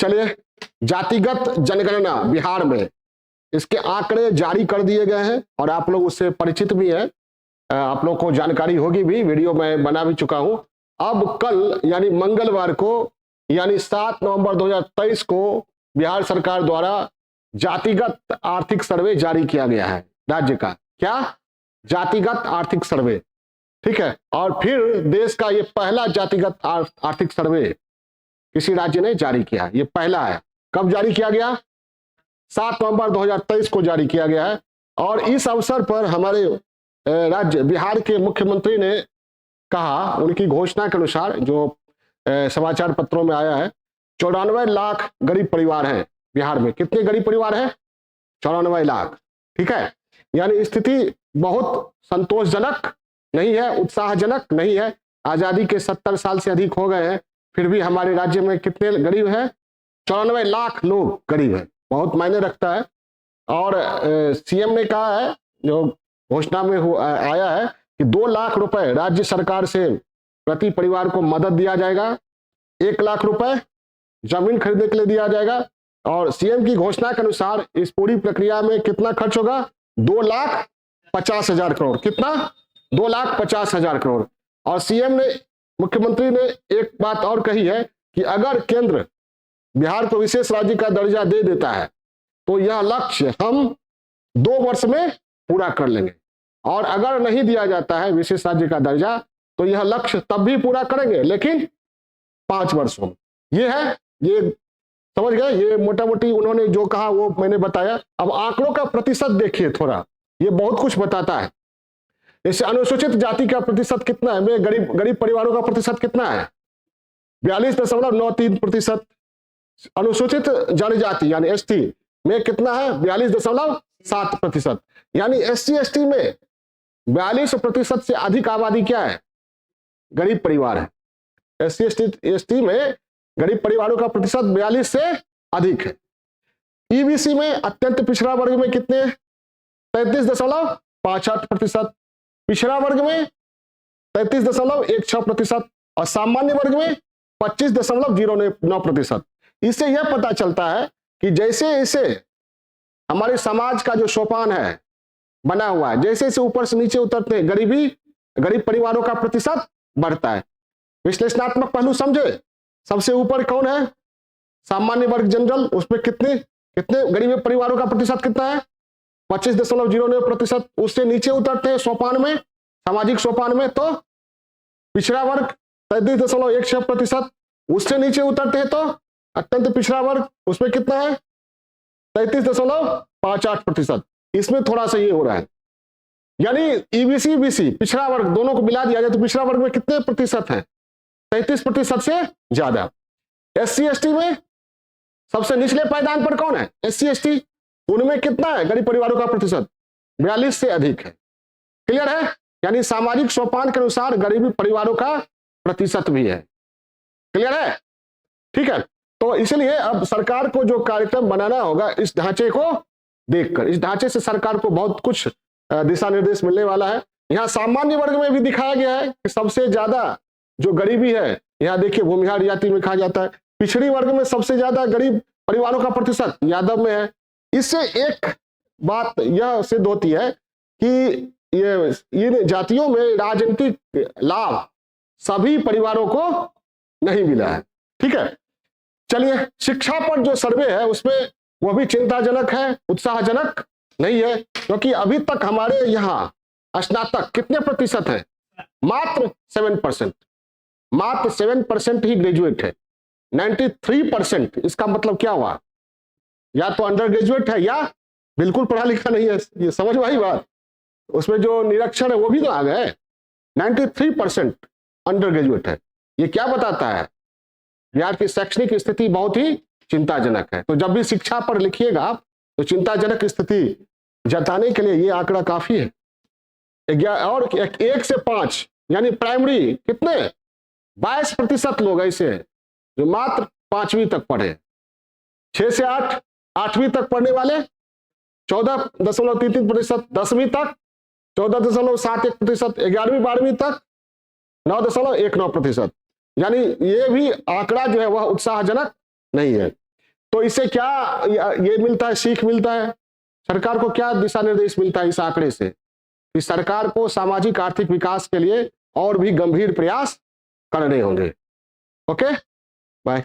चलिए, जातिगत जनगणना बिहार में, इसके आंकड़े जारी कर दिए गए हैं और आप लोग उससे परिचित भी हैं, आप लोग को जानकारी होगी भी, वीडियो मैं बना भी चुका हूं। अब कल यानी मंगलवार को यानी 7 नवंबर 2023 को बिहार सरकार द्वारा जातिगत आर्थिक सर्वे जारी किया गया है राज्य का। क्या? जातिगत आर्थिक सर्वे, ठीक है। और फिर देश का ये पहला जातिगत आर्थिक सर्वे किसी राज्य ने जारी किया, ये पहला है। कब जारी किया गया? 7 नवंबर 2023 को जारी किया गया है। और इस अवसर पर हमारे राज्य बिहार के मुख्यमंत्री ने कहा, उनकी घोषणा के अनुसार जो समाचार पत्रों में आया है, 94 लाख गरीब परिवार हैं बिहार में। कितने गरीब परिवार हैं? 94 लाख, ठीक है। यानी स्थिति बहुत संतोषजनक नहीं है, उत्साहजनक नहीं है। आजादी के 70 साल से अधिक हो गए हैं, फिर भी हमारे राज्य में कितने गरीब हैं? 94 लाख लोग गरीब हैं, बहुत मायने रखता है। और सीएम ने कहा है, जो घोषणा में आया है, कि 2 लाख रुपए राज्य सरकार से प्रति परिवार को मदद दिया जाएगा, 1 लाख रुपए जमीन खरीदने के लिए दिया जाएगा। और सीएम की घोषणा के अनुसार इस पूरी प्रक्रिया में कितना खर्च होगा? 2,50,000 करोड़। कितना? 2,50,000 करोड़। और सीएम ने, मुख्यमंत्री ने एक बात और कही है कि अगर केंद्र बिहार को विशेष राज्य का दर्जा दे देता है तो यह लक्ष्य हम 2 वर्ष में पूरा कर लेंगे, और अगर नहीं दिया जाता है विशेष राज्य का दर्जा तो यह लक्ष्य तब भी पूरा करेंगे, लेकिन 5 वर्षों में। ये है, ये समझ गए? ये मोटा मोटी उन्होंने जो कहा वो मैंने बताया। अब आंकड़ों का प्रतिशत देखिए थोड़ा, ये बहुत कुछ बताता है। जैसे अनुसूचित जाति का प्रतिशत कितना है, गरीब परिवारों का प्रतिशत कितना है? 42.93%। अनुसूचित जनजाति यानी एसटी में कितना है? 42.7%। यानी एससी एसटी में 42% से अधिक आबादी क्या है? गरीब परिवार है। एससी एसटी में गरीब परिवारों का प्रतिशत 42 से अधिक है। ईबीसी में, अत्यंत पिछड़ा वर्ग में कितने? 33.58%। पिछड़ा वर्ग में 33.16%। और सामान्य वर्ग में 25.09%। इससे यह पता चलता है कि जैसे जैसे हमारे समाज का जो सोपान है बना हुआ है, जैसे जैसे ऊपर से नीचे उतरते हैं, गरीब परिवारों का प्रतिशत बढ़ता है। विश्लेषणात्मक पहलू समझे। सबसे ऊपर कौन है? सामान्य वर्ग, जनरल। उसमें कितने गरीब परिवारों का प्रतिशत कितना है? 25.09%। उससे नीचे उतरते हैं सोपान में, सामाजिक सोपान में, तो पिछड़ा वर्ग 33.16%। उससे नीचे उतरते हैं तो अत्यंत पिछड़ा वर्ग, उसमें कितना है? 33.58%। इसमें थोड़ा सा ये हो रहा है। यानी ईबीसी बीसी पिछड़ा वर्ग दोनों को मिला दिया जाए तो पिछड़ा वर्ग में कितने प्रतिशत है? 33% से ज्यादा। एससी एसटी में सबसे निचले पायदान पर कौन है? SC ST. उनमें कितना है गरीब परिवारों का प्रतिशत? 42 से अधिक है। क्लियर है? यानी सामाजिक सोपान के अनुसार गरीबी परिवारों का प्रतिशत भी है। क्लियर है? ठीक है। तो इसलिए अब सरकार को जो कार्यक्रम बनाना होगा, इस ढांचे को देखकर, इस ढांचे से सरकार को बहुत कुछ दिशा निर्देश मिलने वाला है। यहाँ सामान्य वर्ग में भी दिखाया गया है कि सबसे ज्यादा जो गरीबी है, यहाँ देखिए भूमिहार जाति में कहा जाता है। पिछड़ी वर्ग में सबसे ज्यादा गरीब परिवारों का प्रतिशत यादव में है। इससे एक बात यह सिद्ध होती है कि ये इन जातियों में राजनीतिक लाभ सभी परिवारों को नहीं मिला है। ठीक है। चलिए, शिक्षा पर जो सर्वे है उसमें वह भी चिंताजनक है, उत्साहजनक नहीं है, क्योंकि अभी तक हमारे यहाँ स्नातक कितने प्रतिशत है? मात्र 7%। मात्र 7% ही ग्रेजुएट है। 93%, इसका मतलब क्या हुआ? या तो अंडर ग्रेजुएट है या बिल्कुल पढ़ा लिखा नहीं है। ये समझ में आई बात? उसमें जो निरक्षर है वो भी तो आ गए। 93% अंडर ग्रेजुएट है। ये क्या बताता है? बिहार की शैक्षणिक स्थिति बहुत ही चिंताजनक है। तो जब भी शिक्षा पर लिखिएगा आप तो चिंताजनक स्थिति जताने के लिए ये आंकड़ा काफी है। और 1 से 5 यानी प्राइमरी कितने? 22% लोग ऐसे हैं जो मात्र 5वीं तक पढ़े। 6 से 8 8वीं तक पढ़ने वाले 14.33%, 10वीं तक 14.71%, 11वीं 12वीं तक 9.19%। यानी ये भी आंकड़ा जो है वह उत्साहजनक नहीं है। तो इससे क्या ये मिलता है, सीख मिलता है, सरकार को क्या दिशा निर्देश मिलता है इस आंकड़े से कि सरकार को सामाजिक आर्थिक विकास के लिए और भी गंभीर प्रयास करने होंगे। Okay, bye.